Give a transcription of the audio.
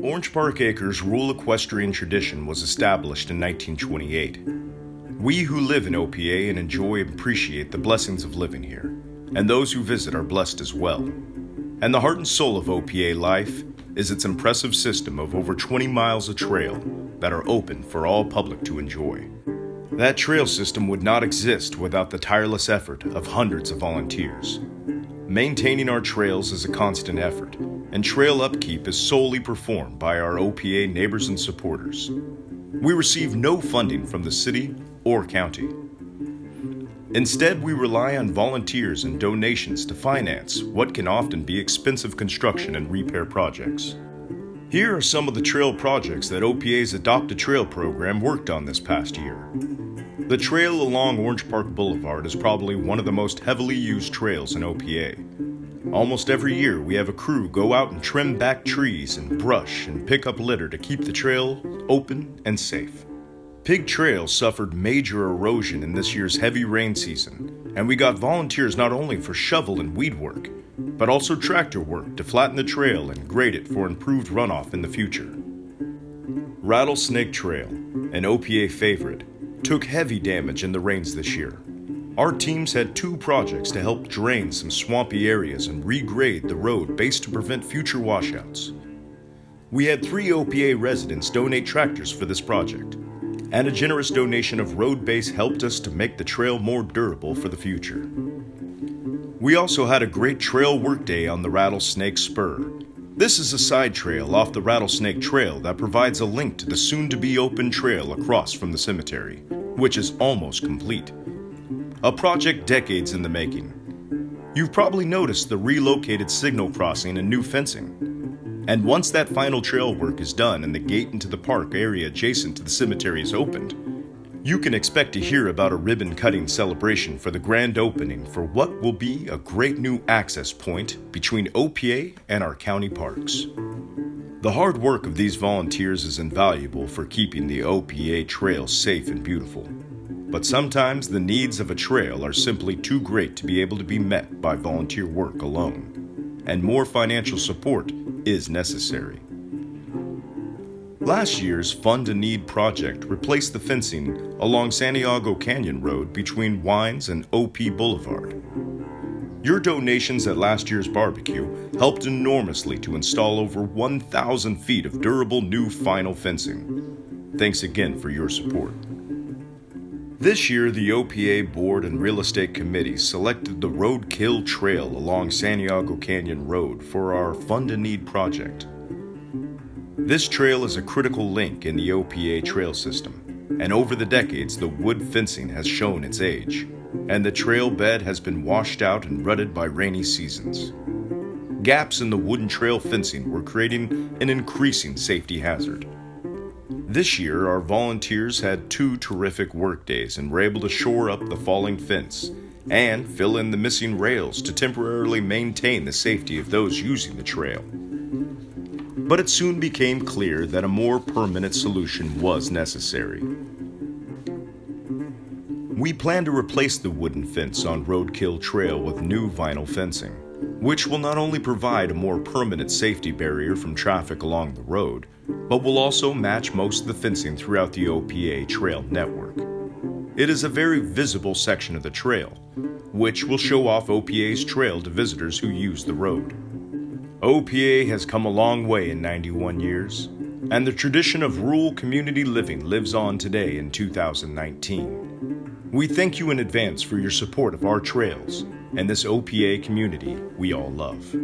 Orange Park Acres' rural equestrian tradition was established in 1928. We who live in OPA and enjoy and appreciate the blessings of living here, and those who visit are blessed as well. And the heart and soul of OPA life is its impressive system of over 20 miles of trail that are open for all public to enjoy. That trail system would not exist without the tireless effort of hundreds of volunteers. Maintaining our trails is a constant effort, and trail upkeep is solely performed by our OPA neighbors and supporters. We receive no funding from the city or county. Instead, we rely on volunteers and donations to finance what can often be expensive construction and repair projects. Here are some of the trail projects that OPA's Adopt a Trail program worked on this past year. The trail along Orange Park Boulevard is probably one of the most heavily used trails in OPA. Almost every year, we have a crew go out and trim back trees and brush and pick up litter to keep the trail open and safe. Pig Trail suffered major erosion in this year's heavy rain season, and we got volunteers not only for shovel and weed work, but also tractor work to flatten the trail and grade it for improved runoff in the future. Rattlesnake Trail, an OPA favorite, took heavy damage in the rains this year. Our teams had 2 projects to help drain some swampy areas and regrade the road base to prevent future washouts. We had 3 OPA residents donate tractors for this project, and a generous donation of road base helped us to make the trail more durable for the future. We also had a great trail workday on the Rattlesnake Spur. This is a side trail off the Rattlesnake Trail that provides a link to the soon-to-be open trail across from the cemetery, which is almost complete. A project decades in the making. You've probably noticed the relocated signal crossing and new fencing. And once that final trail work is done and the gate into the park area adjacent to the cemetery is opened, you can expect to hear about a ribbon-cutting celebration for the grand opening for what will be a great new access point between OPA and our county parks. The hard work of these volunteers is invaluable for keeping the OPA trail safe and beautiful. But sometimes the needs of a trail are simply too great to be able to be met by volunteer work alone, and more financial support is necessary. Last year's Fund-A-Need project replaced the fencing along Santiago Canyon Road between Wines and OP Boulevard. Your donations at last year's barbecue helped enormously to install over 1,000 feet of durable new vinyl fencing. Thanks again for your support. This year, the OPA Board and Real Estate Committee selected the Roadkill Trail along Santiago Canyon Road for our Fund-A-Need project. This trail is a critical link in the OPA trail system, and over the decades, the wood fencing has shown its age, and the trail bed has been washed out and rutted by rainy seasons. Gaps in the wooden trail fencing were creating an increasing safety hazard. This year, our volunteers had 2 terrific workdays and were able to shore up the falling fence and fill in the missing rails to temporarily maintain the safety of those using the trail. But it soon became clear that a more permanent solution was necessary. We plan to replace the wooden fence on Roadkill Trail with new vinyl fencing, which will not only provide a more permanent safety barrier from traffic along the road, but will also match most of the fencing throughout the OPA trail network. It is a very visible section of the trail, which will show off OPA's trail to visitors who use the road. OPA has come a long way in 91 years, and the tradition of rural community living lives on today in 2019. We thank you in advance for your support of our trails and this OPA community we all love.